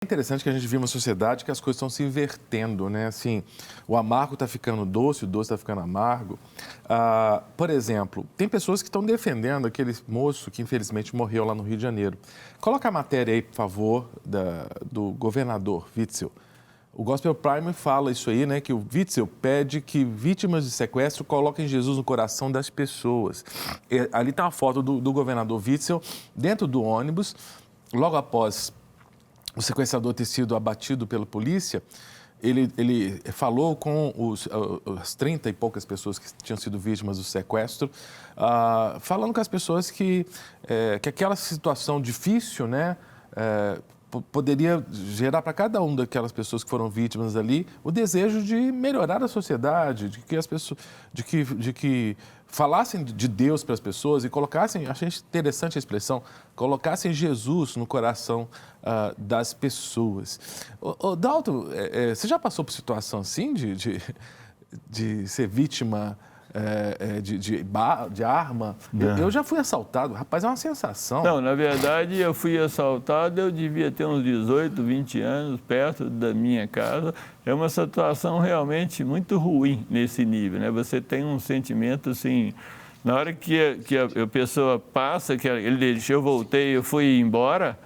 É interessante que a gente vive uma sociedade que as coisas estão se invertendo, né? Assim, o amargo está ficando doce, o doce está ficando amargo. Por exemplo, tem pessoas que estão defendendo aquele moço que infelizmente morreu lá no Rio de Janeiro. Coloca a matéria aí, por favor, do governador Witzel. O Gospel Prime fala isso aí, né? Que o Witzel pede que vítimas de sequestro coloquem Jesus no coração das pessoas. Ali está uma foto do governador Witzel dentro do ônibus, logo após o sequestrador ter sido abatido pela polícia. Ele falou com as 30 e poucas pessoas que tinham sido vítimas do sequestro, falando com as pessoas que aquela situação difícil, né, poderia gerar para cada uma daquelas pessoas que foram vítimas ali o desejo de melhorar a sociedade, de que as pessoas, de que falassem de Deus para as pessoas e colocassem, achei interessante a expressão, colocassem Jesus no coração das pessoas. Dalton, você já passou por situação assim de ser vítima de arma? Eu já fui assaltado, rapaz, é uma sensação. Não, na verdade, eu fui assaltado, eu devia ter uns 18, 20 anos, perto da minha casa. É uma situação realmente muito ruim nesse nível, né? Você tem um sentimento assim, na hora que a pessoa passa, que ele deixou, eu voltei, eu fui embora,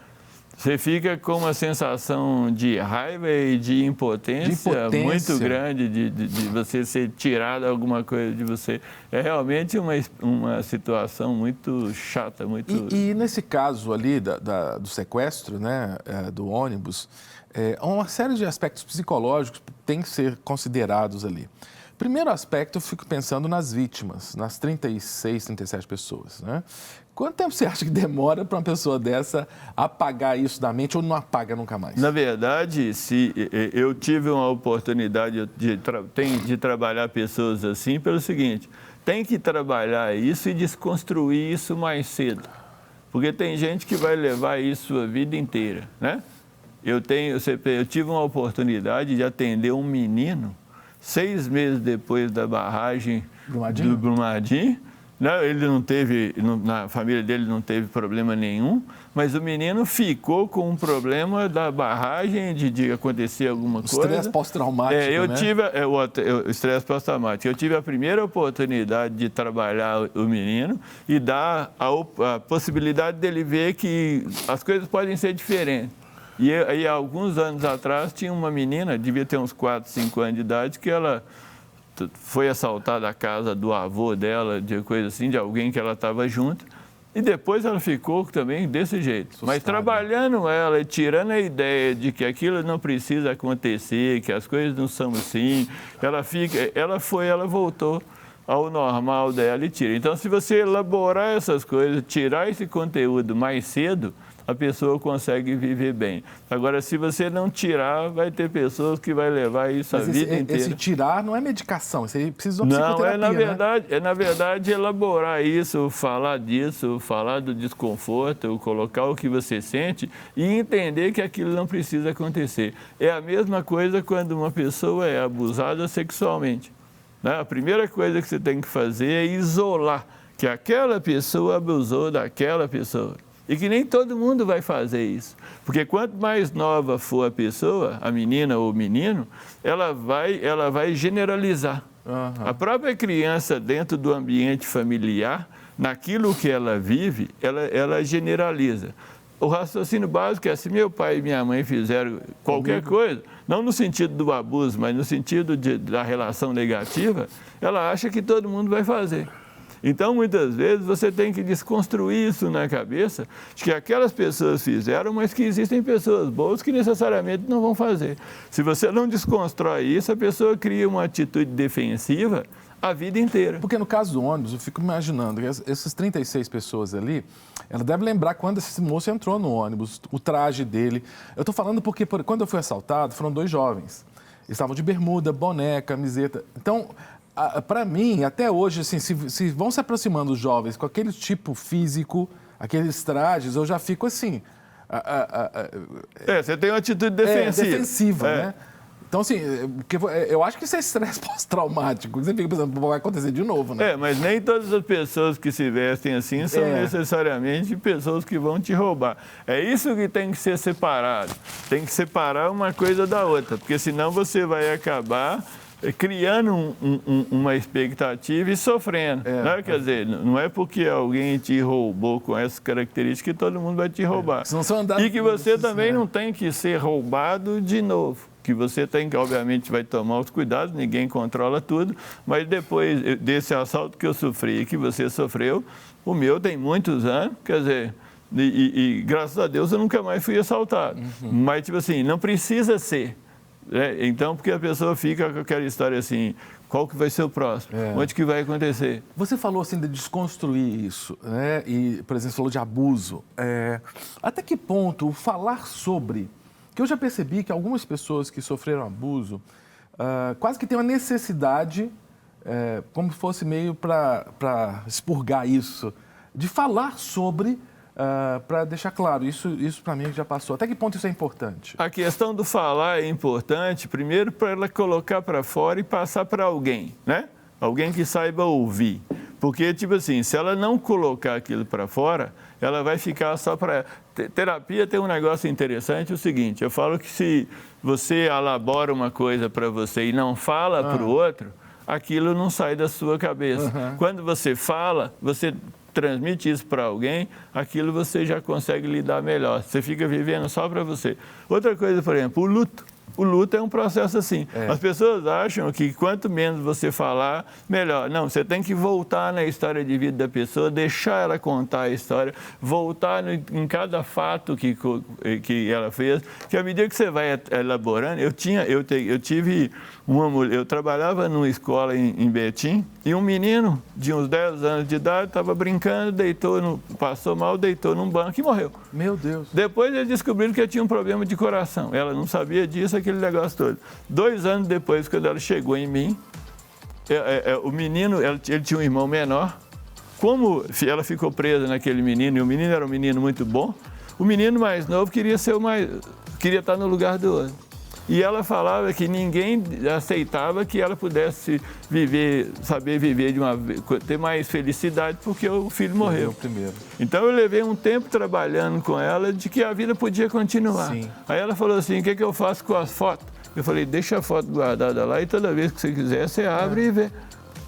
você fica com uma sensação de raiva e de impotência muito grande de você ser tirado alguma coisa de você. É realmente uma situação muito chata. E nesse caso ali do sequestro, né, do ônibus, uma série de aspectos psicológicos têm que ser considerados ali. Primeiro aspecto, eu fico pensando nas vítimas, nas 36, 37 pessoas, né? Quanto tempo você acha que demora para uma pessoa dessa apagar isso da mente ou não apaga nunca mais? Na verdade, se eu tive uma oportunidade de trabalhar pessoas assim pelo seguinte, tem que trabalhar isso e desconstruir isso mais cedo. Porque tem gente que vai levar isso a vida inteira, né? Eu tive uma oportunidade de atender um menino 6 meses depois da barragem do Brumadinho. Ele não teve, na família dele não teve problema nenhum, mas o menino ficou com um problema da barragem, de acontecer alguma coisa. Estresse pós-traumático, né? O estresse pós-traumático. Eu tive a primeira oportunidade de trabalhar o menino e dar a possibilidade dele ver que as coisas podem ser diferentes. E aí, alguns anos atrás, tinha uma menina, devia ter uns 4, 5 anos de idade, que ela foi assaltada a casa do avô dela, de coisa assim, de alguém que ela estava junto. E depois ela ficou também desse jeito. Assustada. Mas trabalhando ela e tirando a ideia de que aquilo não precisa acontecer, que as coisas não são assim, ela voltou ao normal dela e tira. Então, se você elaborar essas coisas, tirar esse conteúdo mais cedo, a pessoa consegue viver bem. Agora, se você não tirar, vai ter pessoas que vai levar isso a vida inteira. Esse tirar não é medicação, você precisa de uma psicoterapia, Não, na verdade, elaborar isso, falar disso, falar do desconforto, colocar o que você sente e entender que aquilo não precisa acontecer. É a mesma coisa quando uma pessoa é abusada sexualmente. A primeira coisa que você tem que fazer é isolar que aquela pessoa abusou daquela pessoa. E que nem todo mundo vai fazer isso. Porque quanto mais nova for a pessoa, a menina ou o menino, ela vai generalizar. Uhum. A própria criança, dentro do ambiente familiar, naquilo que ela vive, ela generaliza. O raciocínio básico é, se meu pai e minha mãe fizeram qualquer coisa, não no sentido do abuso, mas no sentido da relação negativa, ela acha que todo mundo vai fazer. Então, muitas vezes, você tem que desconstruir isso na cabeça, de que aquelas pessoas fizeram, mas que existem pessoas boas que necessariamente não vão fazer. Se você não desconstrói isso, a pessoa cria uma atitude defensiva a vida inteira. Porque no caso do ônibus, eu fico imaginando que essas 36 pessoas ali, ela deve lembrar quando esse moço entrou no ônibus, o traje dele. Eu estou falando porque quando eu fui assaltado, foram 2 jovens. Eles estavam de bermuda, boné, camiseta. Então, para mim, até hoje, assim, se vão se aproximando os jovens com aquele tipo físico, aqueles trajes, eu já fico assim... você tem uma atitude defensiva. Defensiva, né? Então, assim, porque eu acho que isso é estresse pós-traumático. Você fica pensando, vai acontecer de novo, né? Mas nem todas as pessoas que se vestem assim são necessariamente pessoas que vão te roubar. É isso que tem que ser separado. Tem que separar uma coisa da outra, porque senão você vai acabar criando uma expectativa e sofrendo. Né? Quer dizer, não é porque alguém te roubou com essas características que todo mundo vai te roubar. E que você também não tem que ser roubado de novo. Que você tem que, obviamente, vai tomar os cuidados, ninguém controla tudo, mas depois desse assalto que eu sofri e que você sofreu, o meu tem muitos anos, quer dizer, e graças a Deus eu nunca mais fui assaltado. Mas, tipo assim, não precisa ser. Então, porque a pessoa fica com aquela história assim, qual que vai ser o próximo? Onde que vai acontecer? Você falou assim de desconstruir isso, né? E, por exemplo, você falou de abuso. Até que ponto falar sobre... Que eu já percebi que algumas pessoas que sofreram abuso quase que têm uma necessidade, como se fosse meio para expurgar isso, de falar sobre, para deixar claro, isso para mim já passou. Até que ponto isso é importante? A questão do falar é importante, primeiro para ela colocar para fora e passar para alguém, né? Alguém que saiba ouvir. Porque, tipo assim, se ela não colocar aquilo para fora, ela vai ficar só para... Terapia tem um negócio interessante, o seguinte, eu falo que se você elabora uma coisa para você e não fala para o outro, aquilo não sai da sua cabeça. Quando você fala, você transmite isso para alguém, aquilo você já consegue lidar melhor. Você fica vivendo só para você. Outra coisa, por exemplo, o luto. O luto é um processo assim. As pessoas acham que quanto menos você falar, melhor. Não, você tem que voltar na história de vida da pessoa, deixar ela contar a história, voltar em cada fato que ela fez, que à medida que você vai elaborando, eu tive uma mulher, eu trabalhava numa escola em Betim, e um menino de uns 10 anos de idade estava brincando, passou mal, deitou num banco e morreu. Meu Deus. Depois eles descobriram que ele tinha um problema de coração. Ela não sabia disso, aquele negócio todo. 2 anos depois, quando ela chegou em mim, o menino, ele tinha um irmão menor. Como ela ficou presa naquele menino, e o menino era um menino muito bom, o menino mais novo queria estar no lugar do outro. E ela falava que ninguém aceitava que ela pudesse saber viver ter mais felicidade porque o filho morreu. Então eu levei um tempo trabalhando com ela de que a vida podia continuar. Sim. Aí ela falou assim, o que eu faço com as fotos? Eu falei, deixa a foto guardada lá e toda vez que você quiser, você abre e vê.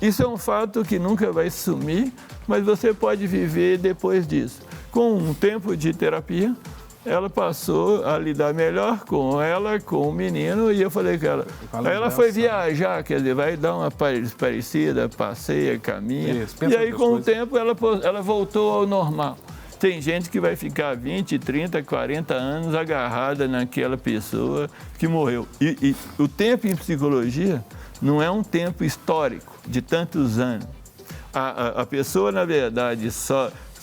Isso é um fato que nunca vai sumir, mas você pode viver depois disso. Com um tempo de terapia, ela passou a lidar melhor com o menino, e eu falei com ela. Aí ela foi viajar, quer dizer, vai dar uma parecida, passeia, caminha. E aí, com o tempo, ela voltou ao normal. Tem gente que vai ficar 20, 30, 40 anos agarrada naquela pessoa que morreu. E o tempo em psicologia não é um tempo histórico de tantos anos. A pessoa, na verdade,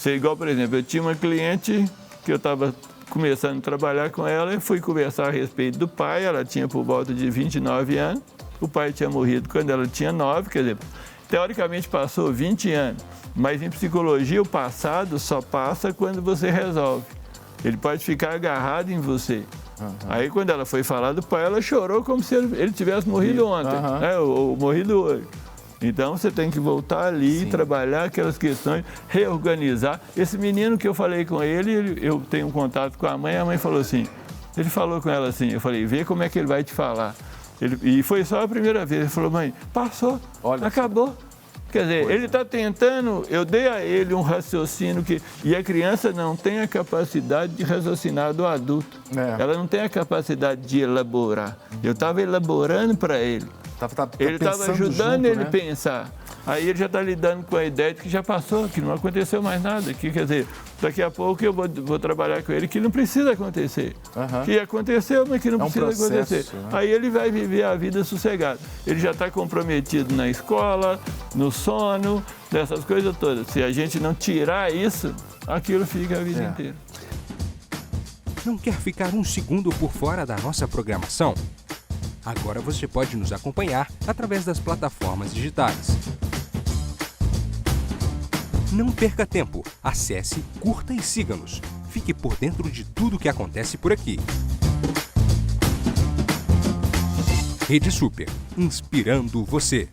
igual, por exemplo, eu tinha uma cliente que eu estava começando a trabalhar com ela e fui conversar a respeito do pai. Ela tinha por volta de 29 anos, o pai tinha morrido quando ela tinha 9, quer dizer, teoricamente passou 20 anos, mas em psicologia o passado só passa quando você resolve. Ele pode ficar agarrado em você. Aí quando ela foi falar do pai, ela chorou como se ele tivesse morrido ontem, ou morrido hoje. Então, você tem que voltar ali, trabalhar aquelas questões, reorganizar. Esse menino que eu falei com ele, eu tenho um contato com a mãe falou assim, ele falou com ela assim, eu falei, vê como é que ele vai te falar. E foi só a primeira vez, ele falou, mãe, passou, acabou. Quer dizer, ele está tentando, eu dei a ele um raciocínio e a criança não tem a capacidade de raciocinar do adulto. Ela não tem a capacidade de elaborar. Eu estava elaborando para ele. Ele estava ajudando ele a pensar. Aí ele já está lidando com a ideia de que já passou, que não aconteceu mais nada. Que, quer dizer, daqui a pouco eu vou trabalhar com ele que não precisa acontecer. Que aconteceu, mas que não precisa acontecer. Aí ele vai viver a vida sossegada. Ele já está comprometido na escola, no sono, dessas coisas todas. Se a gente não tirar isso, aquilo fica a vida inteira. Não quer ficar um segundo por fora da nossa programação? Agora você pode nos acompanhar através das plataformas digitais. Não perca tempo. Acesse, curta e siga-nos. Fique por dentro de tudo o que acontece por aqui. Rede Super, inspirando você.